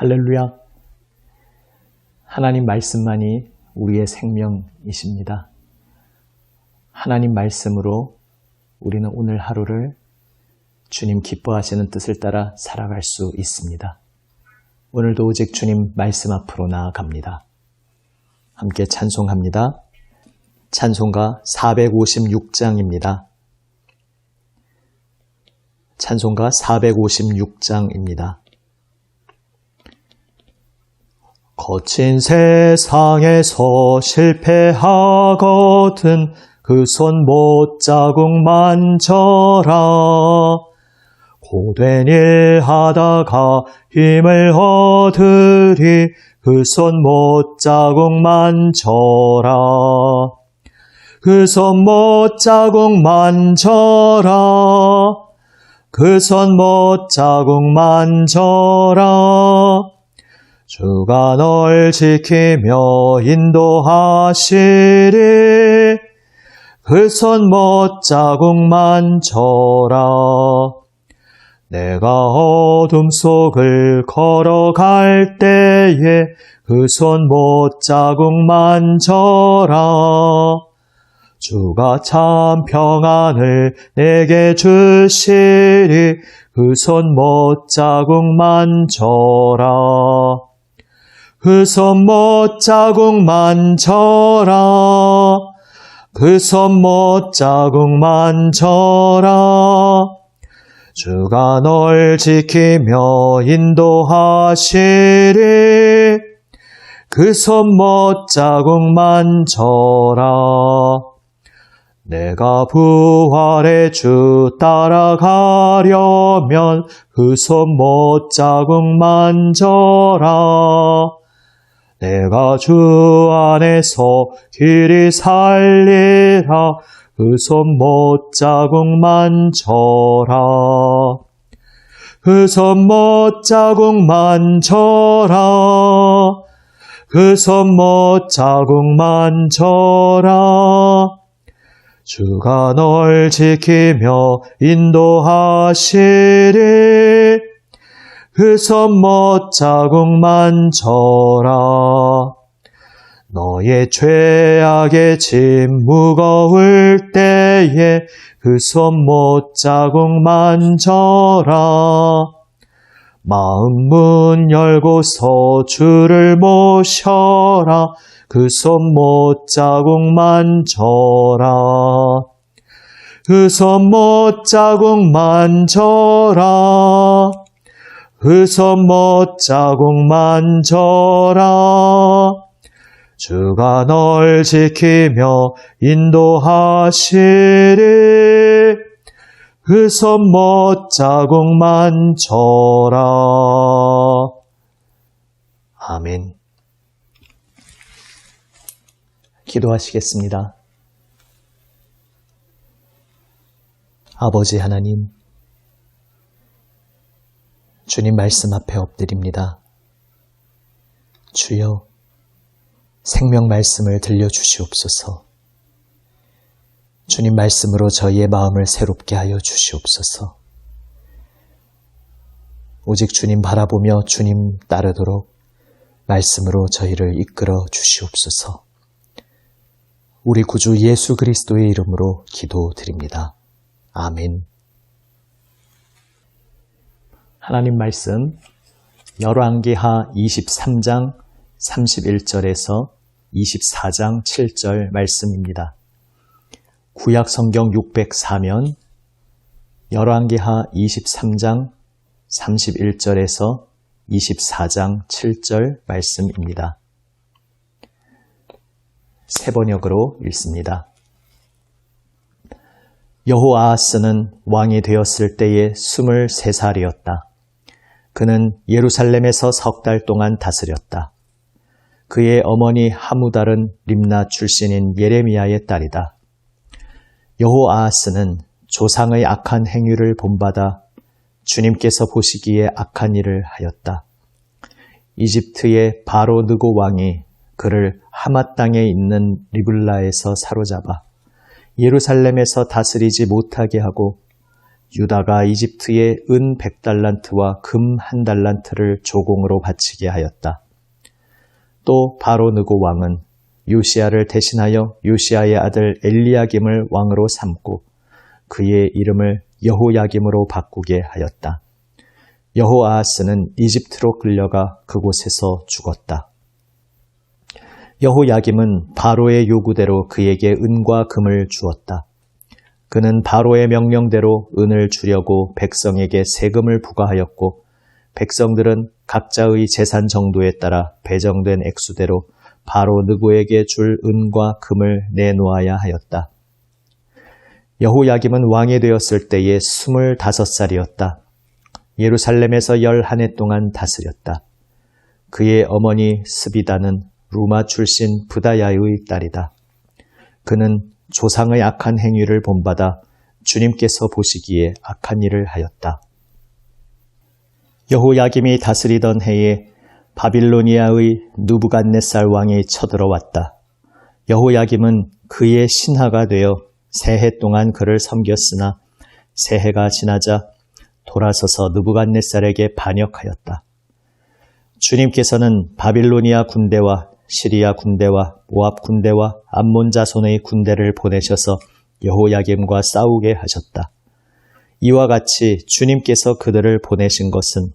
할렐루야. 하나님 말씀만이 우리의 생명이십니다. 하나님 말씀으로 우리는 오늘 하루를 주님 기뻐하시는 뜻을 따라 살아갈 수 있습니다. 오늘도 오직 주님 말씀 앞으로 나아갑니다. 함께 찬송합니다. 찬송가 456장입니다. 찬송가 456장입니다. 거친 세상에서 실패하거든 그 손 못자국 만져라. 고된 일 하다가 힘을 얻으리 그 손 못자국 만져라. 그 손 못자국 만져라. 그 손 못자국 만져라. 주가 널 지키며 인도하시리 그 손 못자국 만져라. 내가 어둠 속을 걸어갈 때에 그 손 못자국 만져라. 주가 참 평안을 내게 주시리 그 손 못자국 만져라. 그 손 못자국 만져라. 그 손 못자국 만져라. 주가 널 지키며 인도하시리 그 손 못자국 만져라. 내가 부활의 주 따라가려면 그 손 못자국 만져라. 내가 주 안에서 길이 살리라 그 손 못자국 만져라. 그 손 못자국 만져라. 그 손 못자국 만져라. 주가 널 지키며 인도하시리 그 손 못자국 만져라. 너의 죄악의 짐 무거울 때에 그 손 못자국 만져라. 마음 문 열고서 주를 모셔라. 그 손 못자국 만져라. 그 손 못자국 만져라. 그 손 못자국 만져라. 주가 널 지키며 인도하시리 그 손 못자국 만져라. 아멘. 기도하시겠습니다. 아버지 하나님, 주님 말씀 앞에 엎드립니다. 주여, 생명 말씀을 들려주시옵소서. 주님 말씀으로 저희의 마음을 새롭게 하여 주시옵소서. 오직 주님 바라보며 주님 따르도록 말씀으로 저희를 이끌어 주시옵소서. 우리 구주 예수 그리스도의 이름으로 기도드립니다. 아멘. 하나님 말씀 열왕기하 23장 31절에서 24장 7절 말씀입니다. 구약 성경 604면 열왕기하 23장 31절에서 24장 7절 말씀입니다. 세 번역으로 읽습니다. 여호아하스는 왕이 되었을 때에 23살이었다. 그는 예루살렘에서 3달 동안 다스렸다. 그의 어머니 하무달은 림나 출신인 예레미야의 딸이다. 여호아하스는 조상의 악한 행위를 본받아 주님께서 보시기에 악한 일을 하였다. 이집트의 바로 느고 왕이 그를 하맛 땅에 있는 리블라에서 사로잡아 예루살렘에서 다스리지 못하게 하고 유다가 이집트에 은 100달란트와 금 1달란트를 조공으로 바치게 하였다. 또 바로 느고 왕은 요시야를 대신하여 요시야의 아들 엘리야김을 왕으로 삼고 그의 이름을 여호야김으로 바꾸게 하였다. 여호아하스는 이집트로 끌려가 그곳에서 죽었다. 여호야김은 바로의 요구대로 그에게 은과 금을 주었다. 그는 바로의 명령대로 은을 주려고 백성에게 세금을 부과하였고 백성들은 각자의 재산 정도에 따라 배정된 액수대로 바로 느고에게 줄 은과 금을 내놓아야 하였다. 여호야김은 왕이 되었을 때에 25살이었다. 예루살렘에서 11해 동안 다스렸다. 그의 어머니 스비다는 루마 출신 부다야의 딸이다. 그는 조상의 악한 행위를 본받아 주님께서 보시기에 악한 일을 하였다. 여호야김이 다스리던 해에 바빌로니아의 느부갓네살 왕이 쳐들어왔다. 여호야김은 그의 신하가 되어 새해 동안 그를 섬겼으나 새해가 지나자 돌아서서 느부갓네살에게 반역하였다. 주님께서는 바빌로니아 군대와 시리아 군대와 모압 군대와 암몬 자손의 군대를 보내셔서 여호야김과 싸우게 하셨다. 이와 같이 주님께서 그들을 보내신 것은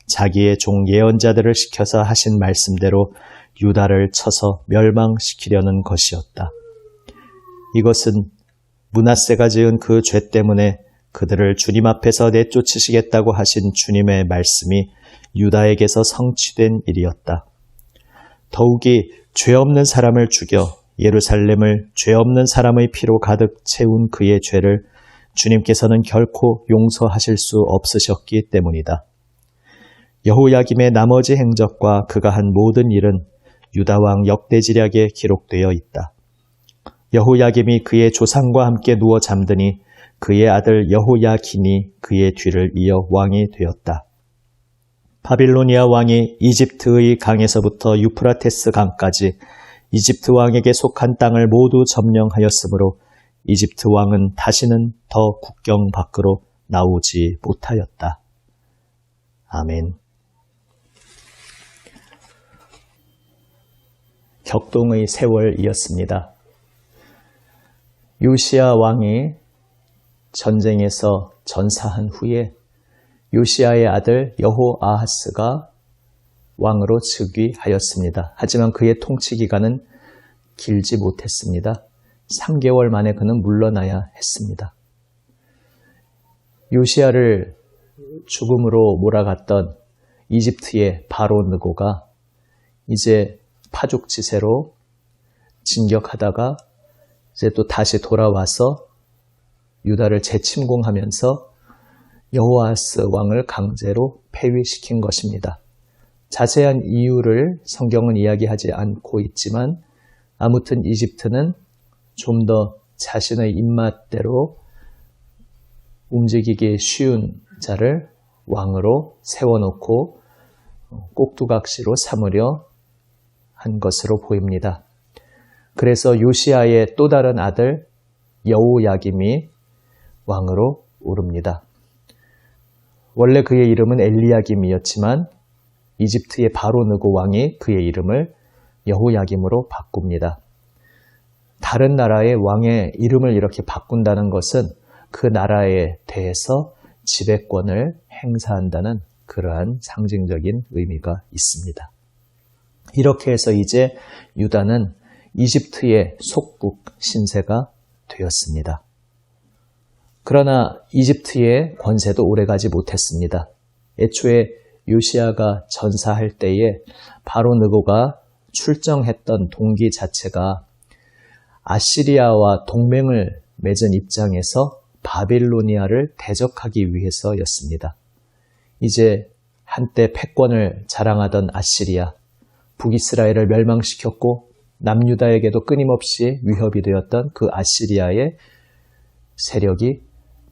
자기의 종 예언자들을 시켜서 하신 말씀대로 유다를 쳐서 멸망시키려는 것이었다. 이것은 므낫세가 지은 그 죄 때문에 그들을 주님 앞에서 내쫓으시겠다고 하신 주님의 말씀이 유다에게서 성취된 일이었다. 더욱이 죄 없는 사람을 죽여 예루살렘을 죄 없는 사람의 피로 가득 채운 그의 죄를 주님께서는 결코 용서하실 수 없으셨기 때문이다. 여호야김의 나머지 행적과 그가 한 모든 일은 유다왕 역대지략에 기록되어 있다. 여호야김이 그의 조상과 함께 누워 잠드니 그의 아들 여호야긴이 그의 뒤를 이어 왕이 되었다. 바빌로니아 왕이 이집트의 강에서부터 유프라테스 강까지 이집트 왕에게 속한 땅을 모두 점령하였으므로 이집트 왕은 다시는 더 국경 밖으로 나오지 못하였다. 아멘. 격동의 세월이었습니다. 요시야 왕이 전쟁에서 전사한 후에 요시야의 아들 여호아하스가 왕으로 즉위하였습니다. 하지만 그의 통치 기간은 길지 못했습니다. 3개월 만에 그는 물러나야 했습니다. 요시야를 죽음으로 몰아갔던 이집트의 바로 느고가 이제 파죽지세로 진격하다가 이제 또 다시 돌아와서 유다를 재침공하면서 여호아하스 왕을 강제로 폐위시킨 것입니다. 자세한 이유를 성경은 이야기하지 않고 있지만 아무튼 이집트는 좀 더 자신의 입맛대로 움직이기 쉬운 자를 왕으로 세워놓고 꼭두각시로 삼으려 한 것으로 보입니다. 그래서 요시야의 또 다른 아들 여호야김이 왕으로 오릅니다. 원래 그의 이름은 엘리야김이었지만 이집트의 바로 느고 왕이 그의 이름을 여호야김으로 바꿉니다. 다른 나라의 왕의 이름을 이렇게 바꾼다는 것은 그 나라에 대해서 지배권을 행사한다는 그러한 상징적인 의미가 있습니다. 이렇게 해서 이제 유다는 이집트의 속국 신세가 되었습니다. 그러나 이집트의 권세도 오래가지 못했습니다. 애초에 요시야가 전사할 때에 바로 느고가 출정했던 동기 자체가 아시리아와 동맹을 맺은 입장에서 바빌로니아를 대적하기 위해서였습니다. 이제 한때 패권을 자랑하던 아시리아, 북이스라엘을 멸망시켰고 남유다에게도 끊임없이 위협이 되었던 그 아시리아의 세력이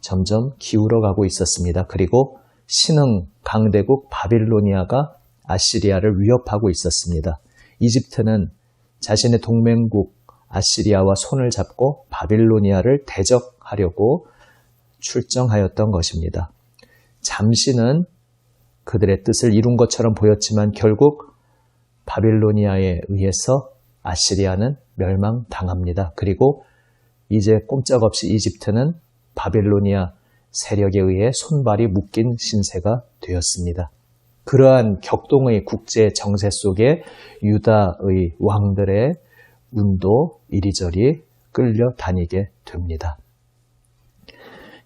점점 기울어가고 있었습니다. 그리고 신흥 강대국 바빌로니아가 아시리아를 위협하고 있었습니다. 이집트는 자신의 동맹국 아시리아와 손을 잡고 바빌로니아를 대적하려고 출정하였던 것입니다. 잠시는 그들의 뜻을 이룬 것처럼 보였지만 결국 바빌로니아에 의해서 아시리아는 멸망당합니다. 그리고 이제 꼼짝없이 이집트는 바빌로니아 세력에 의해 손발이 묶인 신세가 되었습니다. 그러한 격동의 국제 정세 속에 유다의 왕들의 운도 이리저리 끌려다니게 됩니다.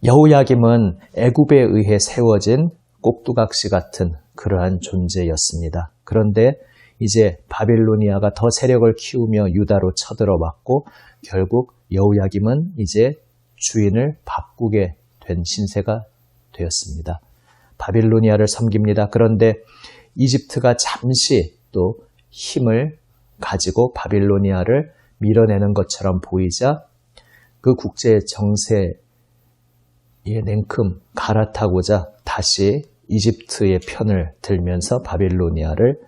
여호야김은 애굽에 의해 세워진 꼭두각시 같은 그러한 존재였습니다. 그런데 이제 바빌로니아가 더 세력을 키우며 유다로 쳐들어왔고 결국 여호야김은 이제 주인을 바꾸게 된 신세가 되었습니다. 바빌로니아를 섬깁니다. 그런데 이집트가 잠시 또 힘을 가지고 바빌로니아를 밀어내는 것처럼 보이자 그 국제 정세의 냉큼 갈아타고자 다시 이집트의 편을 들면서 바빌로니아를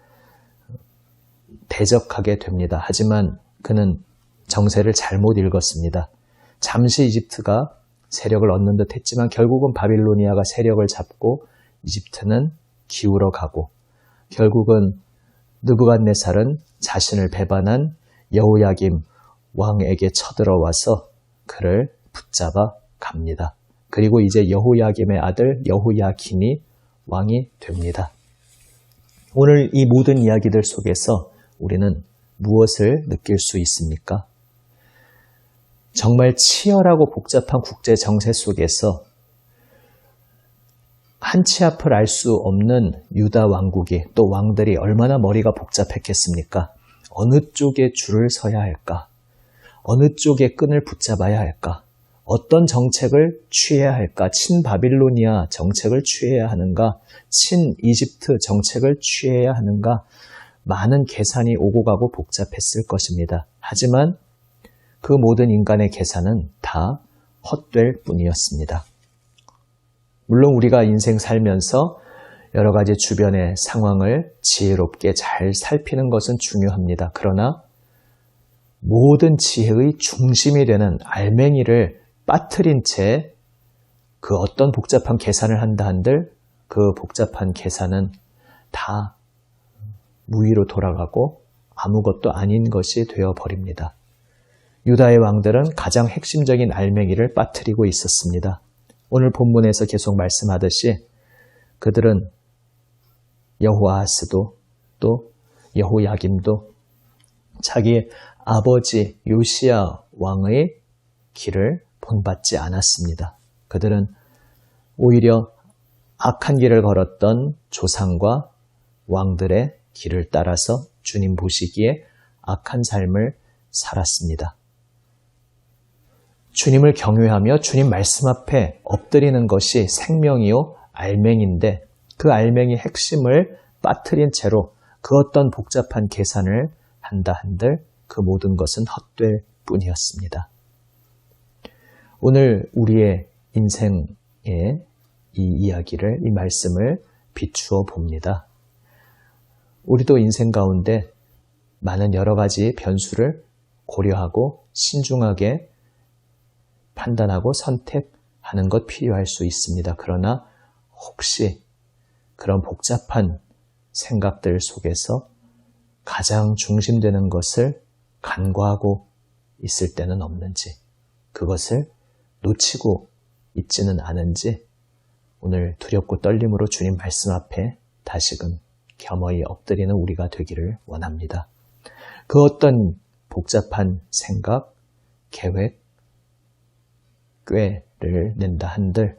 대적하게 됩니다. 하지만 그는 정세를 잘못 읽었습니다. 잠시 이집트가 세력을 얻는 듯 했지만 결국은 바빌로니아가 세력을 잡고 이집트는 기울어 가고 결국은 느부갓네살은 자신을 배반한 여호야김 왕에게 쳐들어와서 그를 붙잡아 갑니다. 그리고 이제 여호야김의 아들 여호야킨이 왕이 됩니다. 오늘 이 모든 이야기들 속에서 우리는 무엇을 느낄 수 있습니까? 정말 치열하고 복잡한 국제 정세 속에서 한 치 앞을 알 수 없는 유다 왕국이 또 왕들이 얼마나 머리가 복잡했겠습니까? 어느 쪽에 줄을 서야 할까? 어느 쪽에 끈을 붙잡아야 할까? 어떤 정책을 취해야 할까? 친바빌로니아 정책을 취해야 하는가? 친이집트 정책을 취해야 하는가? 많은 계산이 오고 가고 복잡했을 것입니다. 하지만 그 모든 인간의 계산은 다 헛될 뿐이었습니다. 물론 우리가 인생 살면서 여러 가지 주변의 상황을 지혜롭게 잘 살피는 것은 중요합니다. 그러나 모든 지혜의 중심이 되는 알맹이를 빠뜨린 채 그 어떤 복잡한 계산을 한다 한들 그 복잡한 계산은 다 무위로 돌아가고 아무것도 아닌 것이 되어버립니다. 유다의 왕들은 가장 핵심적인 알맹이를 빠뜨리고 있었습니다. 오늘 본문에서 계속 말씀하듯이 그들은 여호아하스도 또 여호야김도 자기 아버지 요시야 왕의 길을 본받지 않았습니다. 그들은 오히려 악한 길을 걸었던 조상과 왕들의 길을 따라서 주님 보시기에 악한 삶을 살았습니다. 주님을 경외하며 주님 말씀 앞에 엎드리는 것이 생명이요 알맹인데 그 알맹이 핵심을 빠뜨린 채로 그 어떤 복잡한 계산을 한다 한들 그 모든 것은 헛될 뿐이었습니다. 오늘 우리의 인생의 이 이야기를, 이 말씀을 비추어 봅니다. 우리도 인생 가운데 많은 여러 가지 변수를 고려하고 신중하게 판단하고 선택하는 것 필요할 수 있습니다. 그러나 혹시 그런 복잡한 생각들 속에서 가장 중심되는 것을 간과하고 있을 때는 없는지, 그것을 놓치고 있지는 않은지 오늘 두렵고 떨림으로 주님 말씀 앞에 다시금 겸허히 엎드리는 우리가 되기를 원합니다. 그 어떤 복잡한 생각, 계획, 꾀를 낸다 한들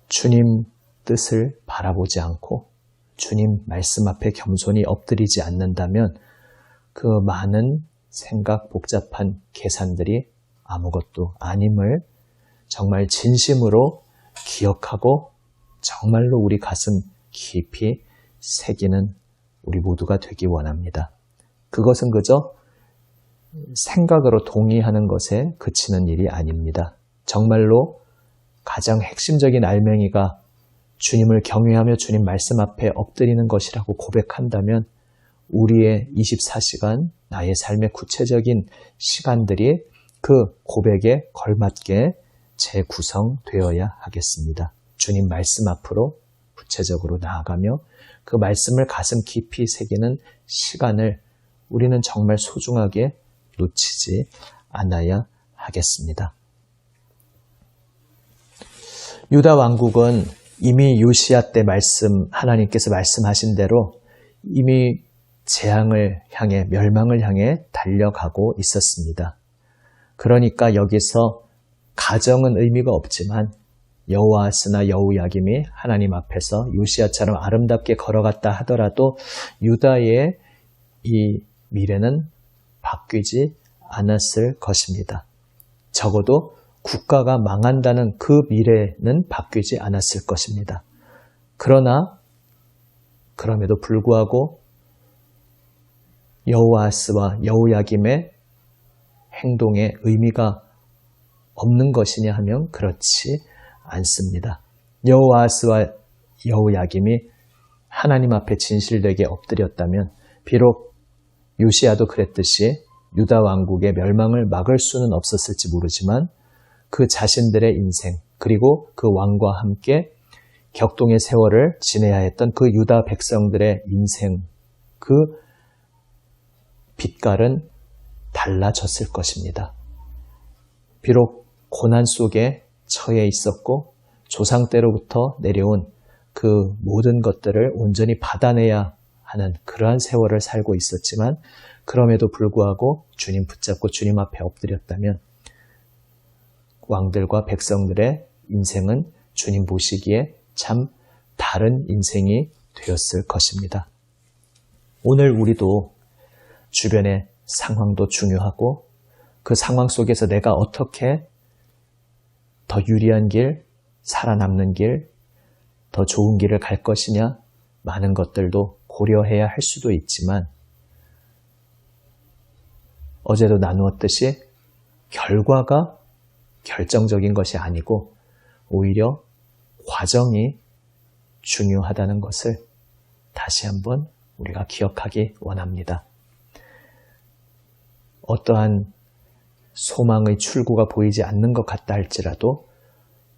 주님 뜻을 바라보지 않고 주님 말씀 앞에 겸손히 엎드리지 않는다면 그 많은 생각, 복잡한 계산들이 아무것도 아님을 정말 진심으로 기억하고 정말로 우리 가슴 깊이 새기는 우리 모두가 되기 원합니다. 그것은 그저 생각으로 동의하는 것에 그치는 일이 아닙니다. 정말로 가장 핵심적인 알맹이가 주님을 경외하며 주님 말씀 앞에 엎드리는 것이라고 고백한다면 우리의 24시간 나의 삶의 구체적인 시간들이 그 고백에 걸맞게 재구성되어야 하겠습니다. 주님 말씀 앞으로 구체적으로 나아가며 그 말씀을 가슴 깊이 새기는 시간을 우리는 정말 소중하게 놓치지 않아야 하겠습니다. 유다 왕국은 이미 요시야 때 하나님께서 말씀하신 대로 이미 재앙을 향해, 멸망을 향해 달려가고 있었습니다. 그러니까 여기서 가정은 의미가 없지만 여호아스나 여호야김이 하나님 앞에서 요시야처럼 아름답게 걸어갔다 하더라도 유다의 이 미래는 바뀌지 않았을 것입니다. 적어도 국가가 망한다는 그 미래는 바뀌지 않았을 것입니다. 그럼에도 불구하고 여호아스와 여호야김의 행동에 의미가 없는 것이냐 하면 그렇지 않습니다. 여호아스와 여호야김이 하나님 앞에 진실되게 엎드렸다면 비록 요시야도 그랬듯이 유다 왕국의 멸망을 막을 수는 없었을지 모르지만 그 자신들의 인생 그리고 그 왕과 함께 격동의 세월을 지내야 했던 그 유다 백성들의 인생 그 빛깔은 달라졌을 것입니다. 비록 고난 속에 처해 있었고 조상 때로부터 내려온 그 모든 것들을 온전히 받아내야 하는 그러한 세월을 살고 있었지만 그럼에도 불구하고 주님 붙잡고 주님 앞에 엎드렸다면 왕들과 백성들의 인생은 주님 보시기에 참 다른 인생이 되었을 것입니다. 오늘 우리도 주변의 상황도 중요하고 그 상황 속에서 내가 어떻게 더 유리한 길, 살아남는 길, 더 좋은 길을 갈 것이냐 많은 것들도 고려해야 할 수도 있지만 어제도 나누었듯이 결과가 결정적인 것이 아니고 오히려 과정이 중요하다는 것을 다시 한번 우리가 기억하기 원합니다. 어떠한 소망의 출구가 보이지 않는 것 같다 할지라도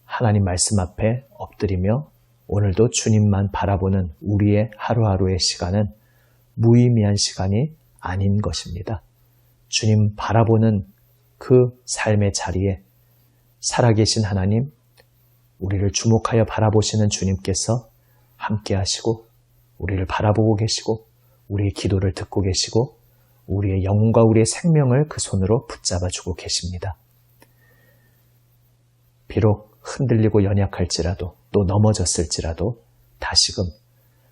하나님 말씀 앞에 엎드리며 오늘도 주님만 바라보는 우리의 하루하루의 시간은 무의미한 시간이 아닌 것입니다. 주님 바라보는 그 삶의 자리에 살아계신 하나님, 우리를 주목하여 바라보시는 주님께서 함께 하시고 우리를 바라보고 계시고 우리의 기도를 듣고 계시고 우리의 영혼과 우리의 생명을 그 손으로 붙잡아주고 계십니다. 비록 흔들리고 연약할지라도 또 넘어졌을지라도 다시금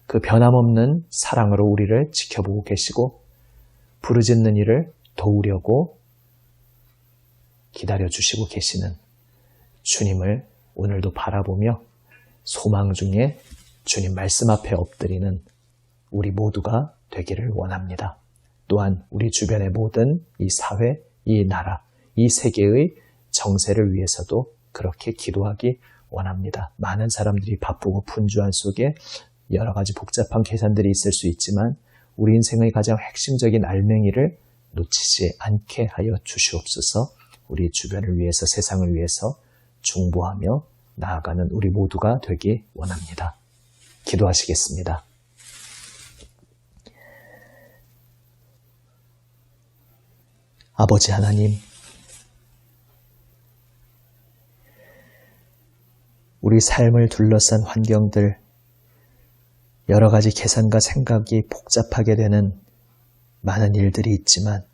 그 변함없는 사랑으로 우리를 지켜보고 계시고 부르짖는 이를 도우려고 기다려주시고 계시는 주님을 오늘도 바라보며 소망 중에 주님 말씀 앞에 엎드리는 우리 모두가 되기를 원합니다. 또한 우리 주변의 모든 이 사회, 이 나라, 이 세계의 정세를 위해서도 그렇게 기도하기 원합니다. 많은 사람들이 바쁘고 분주한 속에 여러 가지 복잡한 계산들이 있을 수 있지만 우리 인생의 가장 핵심적인 알맹이를 놓치지 않게 하여 주시옵소서. 우리 주변을 위해서 세상을 위해서 중보하며 나아가는 우리 모두가 되기 원합니다. 기도하시겠습니다. 아버지 하나님, 우리 삶을 둘러싼 환경들, 여러 가지 계산과 생각이 복잡하게 되는 많은 일들이 있지만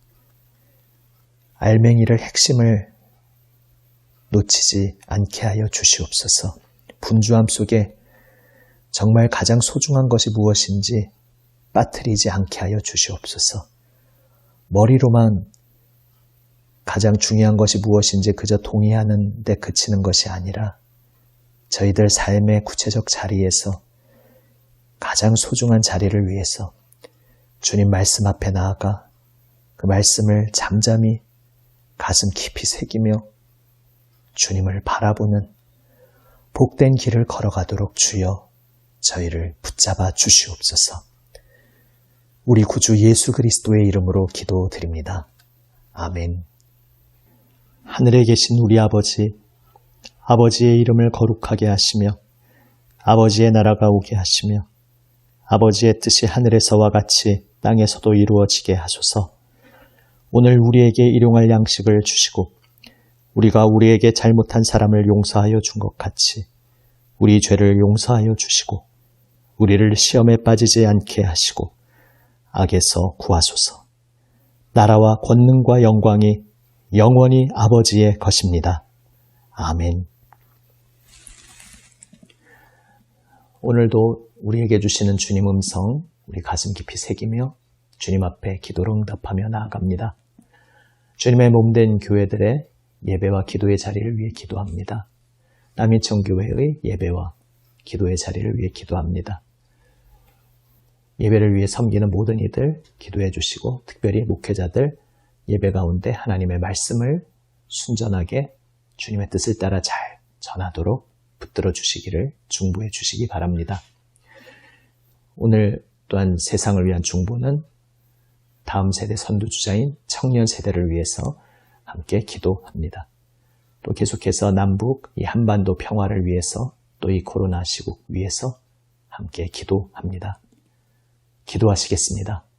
알맹이를 핵심을 놓치지 않게 하여 주시옵소서. 분주함 속에 정말 가장 소중한 것이 무엇인지 빠뜨리지 않게 하여 주시옵소서. 머리로만 가장 중요한 것이 무엇인지 그저 동의하는 데 그치는 것이 아니라 저희들 삶의 구체적 자리에서 가장 소중한 자리를 위해서 주님 말씀 앞에 나아가 그 말씀을 잠잠히 가슴 깊이 새기며 주님을 바라보는 복된 길을 걸어가도록 주여 저희를 붙잡아 주시옵소서. 우리 구주 예수 그리스도의 이름으로 기도드립니다. 아멘. 하늘에 계신 우리 아버지, 아버지의 이름을 거룩하게 하시며 아버지의 나라가 오게 하시며 아버지의 뜻이 하늘에서와 같이 땅에서도 이루어지게 하소서. 오늘 우리에게 일용할 양식을 주시고 우리가 우리에게 잘못한 사람을 용서하여 준 것 같이 우리 죄를 용서하여 주시고 우리를 시험에 빠지지 않게 하시고 악에서 구하소서. 나라와 권능과 영광이 영원히 아버지의 것입니다. 아멘. 오늘도 우리에게 주시는 주님 음성 우리 가슴 깊이 새기며 주님 앞에 기도로 응답하며 나아갑니다. 주님의 몸된 교회들의 예배와 기도의 자리를 위해 기도합니다. 남인천교회의 예배와 기도의 자리를 위해 기도합니다. 예배를 위해 섬기는 모든 이들 기도해 주시고 특별히 목회자들 예배 가운데 하나님의 말씀을 순전하게 주님의 뜻을 따라 잘 전하도록 붙들어 주시기를 중보해 주시기 바랍니다. 오늘 또한 세상을 위한 중보는 다음 세대 선두주자인 청년 세대를 위해서 함께 기도합니다. 또 계속해서 남북 이 한반도 평화를 위해서 또 이 코로나 시국 위해서 함께 기도합니다. 기도하시겠습니다.